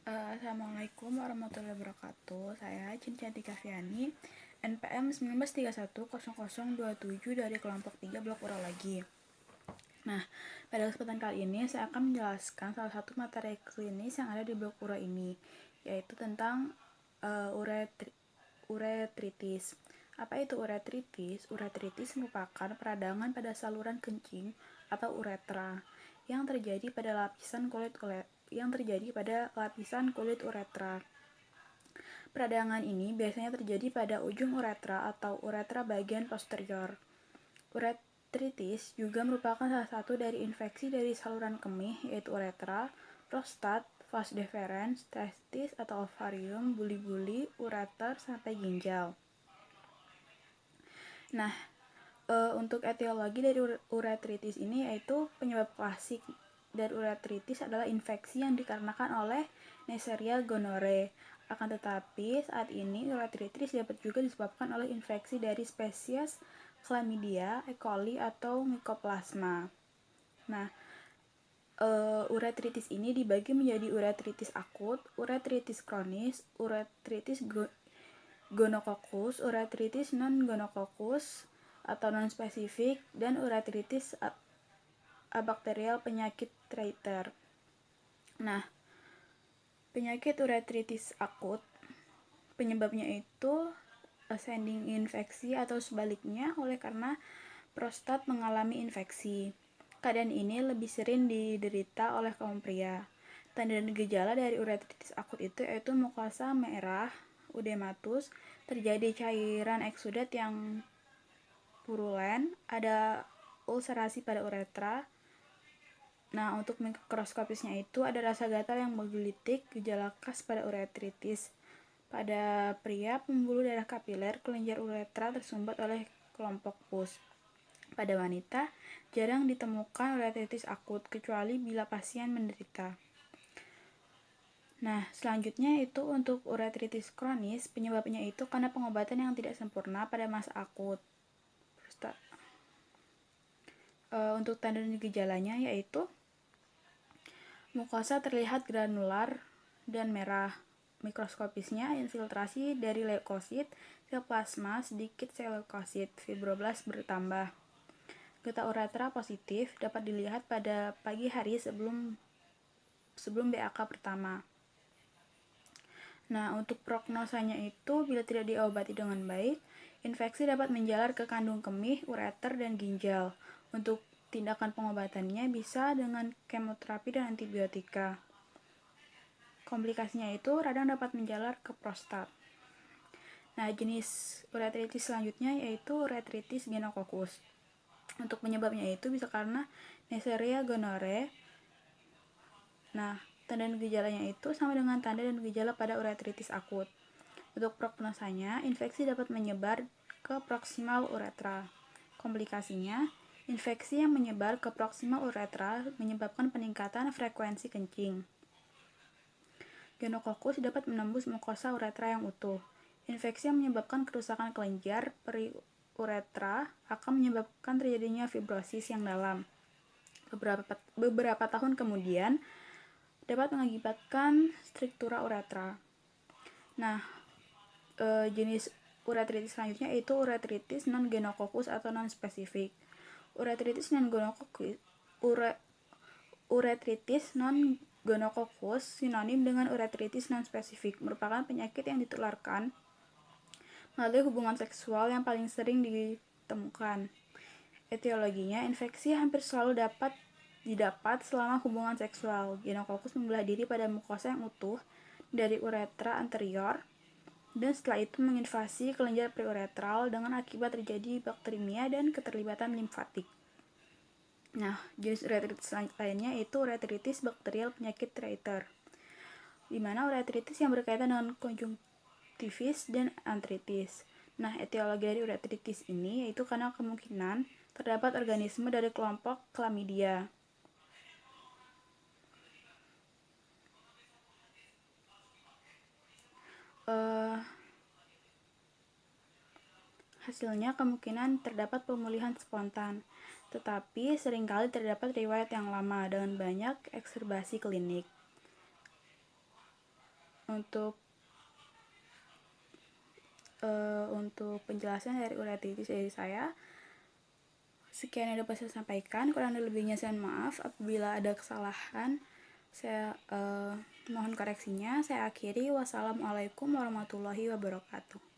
Assalamualaikum warahmatullahi wabarakatuh. Saya Cintiatika Fiani, NPM 19310027 dari kelompok 3 Blok Urologi. Nah, pada kesempatan kali ini saya akan menjelaskan salah satu materi klinis yang ada di blok uro ini, yaitu tentang uretritis. Apa itu uretritis? Uretritis merupakan peradangan pada saluran kencing atau uretra yang terjadi pada lapisan kulit uretra. Peradangan ini biasanya terjadi pada ujung uretra atau uretra bagian posterior. Uretritis juga merupakan salah satu dari infeksi dari saluran kemih, yaitu uretra, prostat, vas deferens, testis atau ovarium, buli-buli, ureter, sampai ginjal. Nah, untuk etiologi dari uretritis ini yaitu penyebab klasik dari uretritis adalah infeksi yang dikarenakan oleh Neisseria gonorrhoeae. Akan tetapi saat ini uretritis dapat juga disebabkan oleh infeksi dari spesies Chlamydia, E. coli atau Mycoplasma. Nah, uretritis ini dibagi menjadi uretritis akut, uretritis kronis, uretritis gonokokus, uretritis non-gonokokus atau non-spesifik, dan uretritis abakterial penyakit Reiter. Nah, penyakit uretritis akut penyebabnya itu ascending infeksi atau sebaliknya oleh karena prostat mengalami infeksi. Keadaan ini lebih sering diderita oleh kaum pria. Tanda dan gejala dari uretritis akut itu yaitu mukosa merah, udematus, terjadi cairan eksudat yang purulen, ada ulcerasi pada uretra. Nah, untuk mikroskopisnya itu ada rasa gatal yang menggelitik, gejala khas pada uretritis. Pada pria, pembuluh darah kapiler kelenjar uretra tersumbat oleh kelompok pus. Pada wanita, jarang ditemukan uretritis akut, kecuali bila pasien menderita. Nah, selanjutnya itu untuk uretritis kronis, penyebabnya itu karena pengobatan yang tidak sempurna pada masa akut. Untuk tanda dan gejalanya yaitu mukosa terlihat granular dan merah. Mikroskopisnya infiltrasi dari leukosit ke plasma, sedikit sel leukosit, fibroblast bertambah. Getah uretra positif dapat dilihat pada pagi hari sebelum BAK pertama. Nah, untuk prognosanya itu bila tidak diobati dengan baik, infeksi dapat menjalar ke kandung kemih, ureter, dan ginjal. Untuk tindakan pengobatannya bisa dengan kemoterapi dan antibiotika. Komplikasinya itu radang dapat menjalar ke prostat. Nah, jenis uretritis selanjutnya yaitu uretritis gonokokus. Untuk penyebabnya itu bisa karena Neisseria gonorrhoeae. Nah, tanda dan gejalanya itu sama dengan tanda dan gejala pada uretritis akut. Untuk prognosanya, infeksi dapat menyebar ke proksimal uretra. Komplikasinya, infeksi yang menyebar ke proksimal uretra menyebabkan peningkatan frekuensi kencing. Gonokokus dapat menembus mukosa uretra yang utuh. Infeksi yang menyebabkan kerusakan kelenjar periuretra akan menyebabkan terjadinya fibrosis yang dalam. Beberapa tahun kemudian dapat mengakibatkan struktura uretra. Nah, jenis uretritis selanjutnya yaitu uretritis non-gonokokus atau non-spesifik. Uretritis non-gonokokus sinonim dengan uretritis non-spesifik, merupakan penyakit yang ditularkan melalui hubungan seksual yang paling sering ditemukan. Etiologinya, infeksi hampir selalu didapat selama hubungan seksual. Gonokokus membelah diri pada mukosa yang utuh dari uretra anterior, dan setelah itu menginvasi kelenjar periuretral dengan akibat terjadi bakterimia dan keterlibatan limfatik. Nah, jenis uretritis lainnya yaitu uretritis bakterial penyakit Reiter, di mana uretritis yang berkaitan dengan konjungtivis dan artritis. Nah, etiologi dari uretritis ini yaitu karena kemungkinan terdapat organisme dari kelompok Chlamydia. Hasilnya kemungkinan terdapat pemulihan spontan, tetapi seringkali terdapat riwayat yang lama dengan banyak ekserbasi klinik. untuk penjelasan dari uretritis dari saya. Sekian yang dapat saya sampaikan, kurang lebihnya saya maaf. Apabila ada kesalahan, saya mohon koreksinya. Saya akhiri. Wassalamualaikum warahmatullahi wabarakatuh.